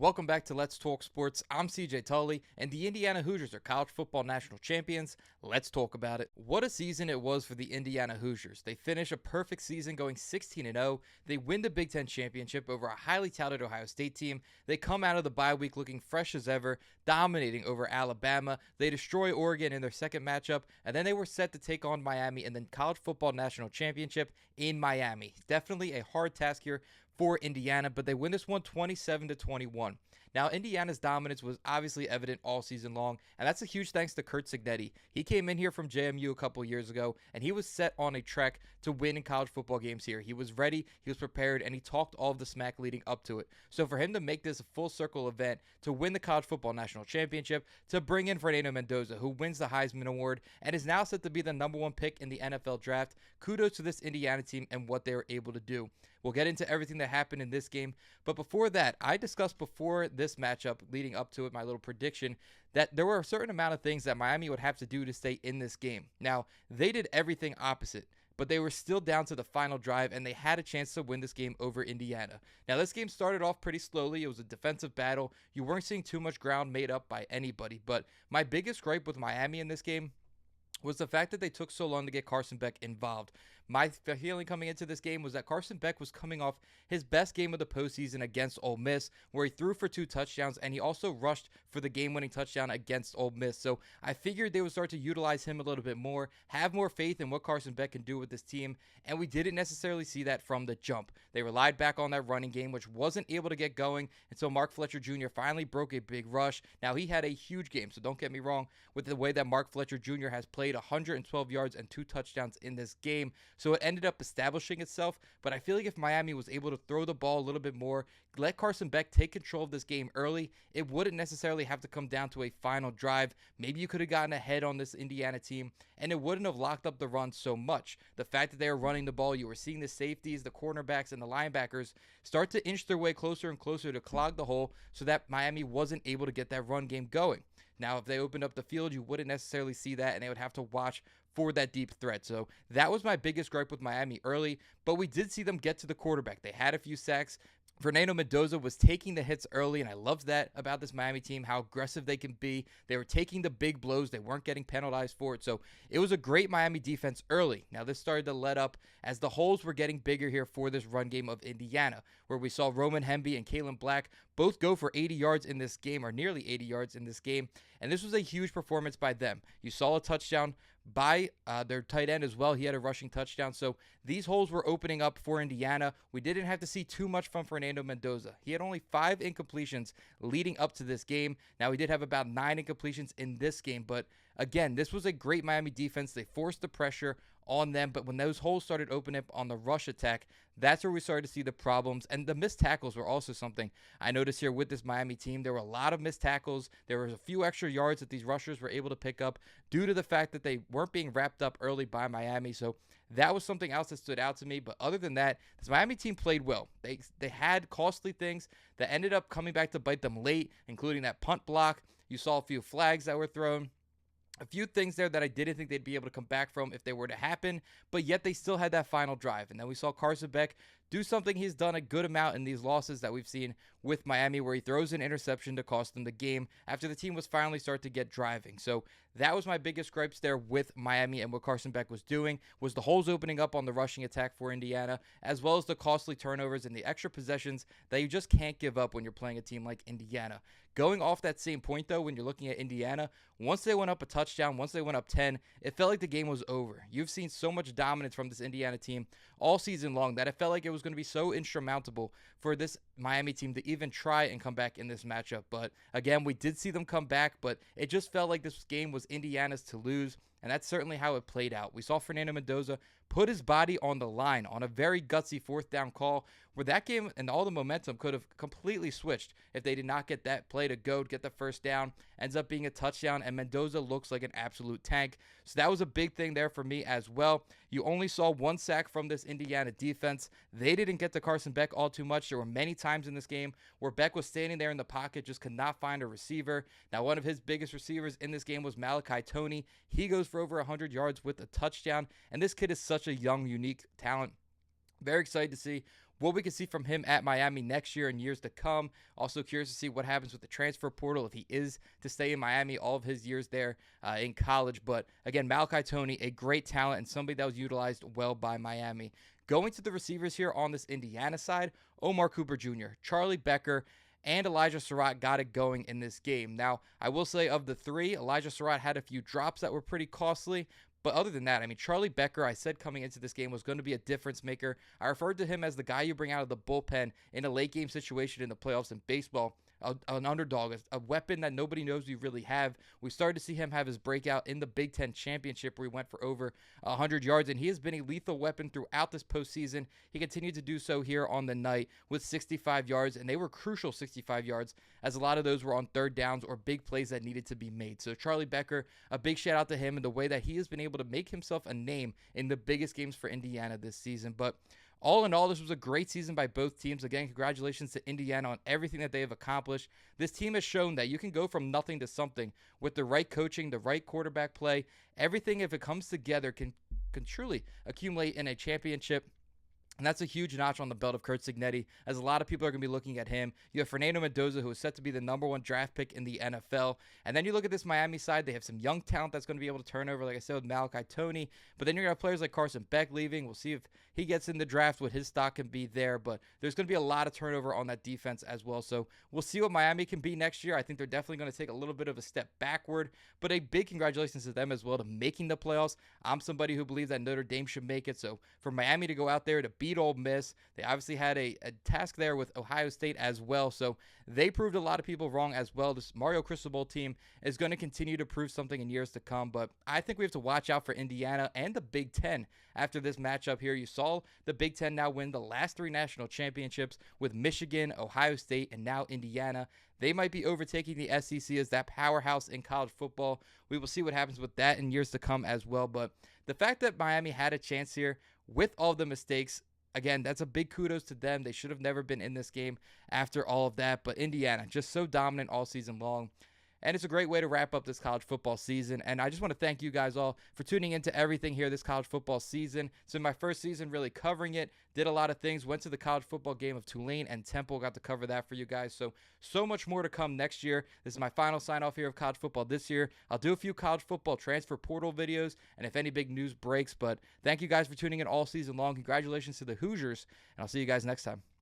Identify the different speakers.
Speaker 1: Welcome back to Let's Talk Sports. I'm CJ Tully, and the Indiana Hoosiers are college football national champions. Let's talk about it. What a season it was for the Indiana Hoosiers. They finish a perfect season going 16-0. They win the Big Ten championship over a highly touted Ohio State team. They come out of the bye week looking fresh as ever, dominating over Alabama. They destroy Oregon in their second matchup, and then they were set to take on Miami in the college football national championship in Miami. Definitely a hard task here for Indiana, but they win this one 27-21. Now, Indiana's dominance was obviously evident all season long, and that's a huge thanks to Curt Cignetti. He came in here from JMU a couple years ago, and he was set on a trek to win in college football games here. He was ready, he was prepared, and he talked all of the smack leading up to it. So for him to make this a full circle event, to win the college football national championship, to bring in Fernando Mendoza, who wins the Heisman Award, and is now set to be the #1 pick in the NFL draft, kudos to this Indiana team and what they were able to do. We'll get into everything that happened in this game. But before that, I discussed before this matchup, leading up to it, my little prediction, that there were a certain amount of things that Miami would have to do to stay in this game. Now, they did everything opposite, but they were still down to the final drive, and they had a chance to win this game over Indiana. Now, this game started off pretty slowly. It was a defensive battle. You weren't seeing too much ground made up by anybody. But my biggest gripe with Miami in this game was the fact that they took so long to get Carson Beck involved. My feeling coming into this game was that Carson Beck was coming off his best game of the postseason against Ole Miss, where he threw for 2 touchdowns, and he also rushed for the game-winning touchdown against Ole Miss. So I figured they would start to utilize him a little bit more, have more faith in what Carson Beck can do with this team, and we didn't necessarily see that from the jump. They relied back on that running game, which wasn't able to get going until Mark Fletcher Jr. finally broke a big rush. Now, he had a huge game, so don't get me wrong with the way that Mark Fletcher Jr. has played, 112 yards and 2 touchdowns in this game. So it ended up establishing itself, but I feel like if Miami was able to throw the ball a little bit more, let Carson Beck take control of this game early, it wouldn't necessarily have to come down to a final drive. Maybe you could have gotten ahead on this Indiana team, and it wouldn't have locked up the run so much. The fact that they were running the ball, you were seeing the safeties, the cornerbacks, and the linebackers start to inch their way closer and closer to clog the hole so that Miami wasn't able to get that run game going. Now, if they opened up the field, you wouldn't necessarily see that, and they would have to watch for that deep threat. So that was my biggest gripe with Miami early, but we did see them get to the quarterback. They had a few sacks. Fernando Mendoza was taking the hits early, and I loved that about this Miami team, how aggressive they can be. They were taking the big blows. They weren't getting penalized for it. So it was a great Miami defense early. Now, this started to let up as the holes were getting bigger here for this run game of Indiana, where we saw Roman Hemby and Kalen Black both go for 80 yards in this game, or nearly 80 yards in this game. And this was a huge performance by them. You saw a touchdown by their tight end as well. He had a rushing touchdown. So these holes were opening up for Indiana. We didn't have to see too much from Fernando Mendoza. He had only 5 incompletions leading up to this game. Now, he did have about 9 incompletions in this game, but again, this was a great Miami defense. They forced the pressure on them, but when those holes started opening up on the rush attack, that's where we started to see the problems. And the missed tackles were also something I noticed here with this Miami team. There were a lot of missed tackles. There was a few extra yards that these rushers were able to pick up due to the fact that they weren't being wrapped up early by Miami. So that was something else that stood out to me. But other than that, this Miami team played well. They had costly things that ended up coming back to bite them late, including that punt block. You saw a few flags that were thrown. A few things there that I didn't think they'd be able to come back from if they were to happen, but yet they still had that final drive. And then we saw Carson Beck do something he's done a good amount in these losses that we've seen with Miami, where he throws an interception to cost them the game after the team was finally starting to get driving. So that was my biggest gripes there with Miami and what Carson Beck was doing, was the holes opening up on the rushing attack for Indiana, as well as the costly turnovers and the extra possessions that you just can't give up when you're playing a team like Indiana. Going off that same point, though, when you're looking at Indiana, once they went up a touchdown, once they went up 10, it felt like the game was over. You've seen so much dominance from this Indiana team all season long that it felt like it was going to be so insurmountable for this Miami team to even try and come back in this matchup. But again, we did see them come back, but it just felt like this game was Indiana's to lose. And that's certainly how it played out. We saw Fernando Mendoza put his body on the line on a very gutsy 4th down call, where that game and all the momentum could have completely switched if they did not get that play to go get the 1st down. Ends up being a touchdown, and Mendoza looks like an absolute tank. So that was a big thing there for me as well. You only saw 1 sack from this Indiana defense. They didn't get to Carson Beck all too much. There were many times in this game where Beck was standing there in the pocket, just could not find a receiver. Now, one of his biggest receivers in this game was Malachi Toney. He goes for over 100 yards with a touchdown, and this kid is such a young, unique talent. Very excited to see what we can see from him at Miami next year and years to come. Also curious to see what happens with the transfer portal if he is to stay in Miami all of his years there in college. But again, Malachi Tony, a great talent and somebody that was utilized well by Miami. Going to the receivers here on this Indiana side, Omar Cooper Jr., Charlie Becker, and Elijah Surratt got it going in this game. Now, I will say of the three, Elijah Surratt had a few drops that were pretty costly. But other than that, I mean, Charlie Becker, I said coming into this game, was going to be a difference maker. I referred to him as the guy you bring out of the bullpen in a late game situation in the playoffs in baseball. An underdog, a weapon that nobody knows we really have. We started to see him have his breakout in the Big Ten championship where he went for over 100 yards, and he has been a lethal weapon throughout this postseason. He continued to do so here on the night with 65 yards, and they were crucial 65 yards as a lot of those were on third downs or big plays that needed to be made. So Charlie Becker, a big shout out to him and the way that he has been able to make himself a name in the biggest games for Indiana this season. But all in all, this was a great season by both teams. Again, congratulations to Indiana on everything that they have accomplished. This team has shown that you can go from nothing to something with the right coaching, the right quarterback play. Everything, if it comes together, can truly accumulate in a championship. And that's a huge notch on the belt of Curt Cignetti, as a lot of people are going to be looking at him. You have Fernando Mendoza, who is set to be the #1 draft pick in the NFL. And then you look at this Miami side. They have some young talent that's going to be able to turn over, like I said, with Malachi Tony. But then you're going to have players like Carson Beck leaving. We'll see if he gets in the draft, what his stock can be there. But there's going to be a lot of turnover on that defense as well. So we'll see what Miami can be next year. I think they're definitely going to take a little bit of a step backward. But a big congratulations to them as well to making the playoffs. I'm somebody who believes that Notre Dame should make it. So for Miami to go out there to beat Ole Miss, they obviously had a task there with Ohio State as well. So they proved a lot of people wrong as well. This Mario Cristobal team is going to continue to prove something in years to come. But I think we have to watch out for Indiana and the Big Ten after this matchup here. You saw the Big Ten now win the last 3 national championships with Michigan, Ohio State, and now Indiana. They might be overtaking the SEC as that powerhouse in college football. We will see what happens with that in years to come as well. But the fact that Miami had a chance here with all the mistakes, again, that's a big kudos to them. They should have never been in this game after all of that. But Indiana, just so dominant all season long. And it's a great way to wrap up this college football season. And I just want to thank you guys all for tuning into everything here this college football season. So my first season really covering it, did a lot of things, went to the college football game of Tulane and Temple, got to cover that for you guys. So much more to come next year. This is my final sign off here of college football this year. I'll do a few college football transfer portal videos and if any big news breaks. But thank you guys for tuning in all season long. Congratulations to the Hoosiers, and I'll see you guys next time.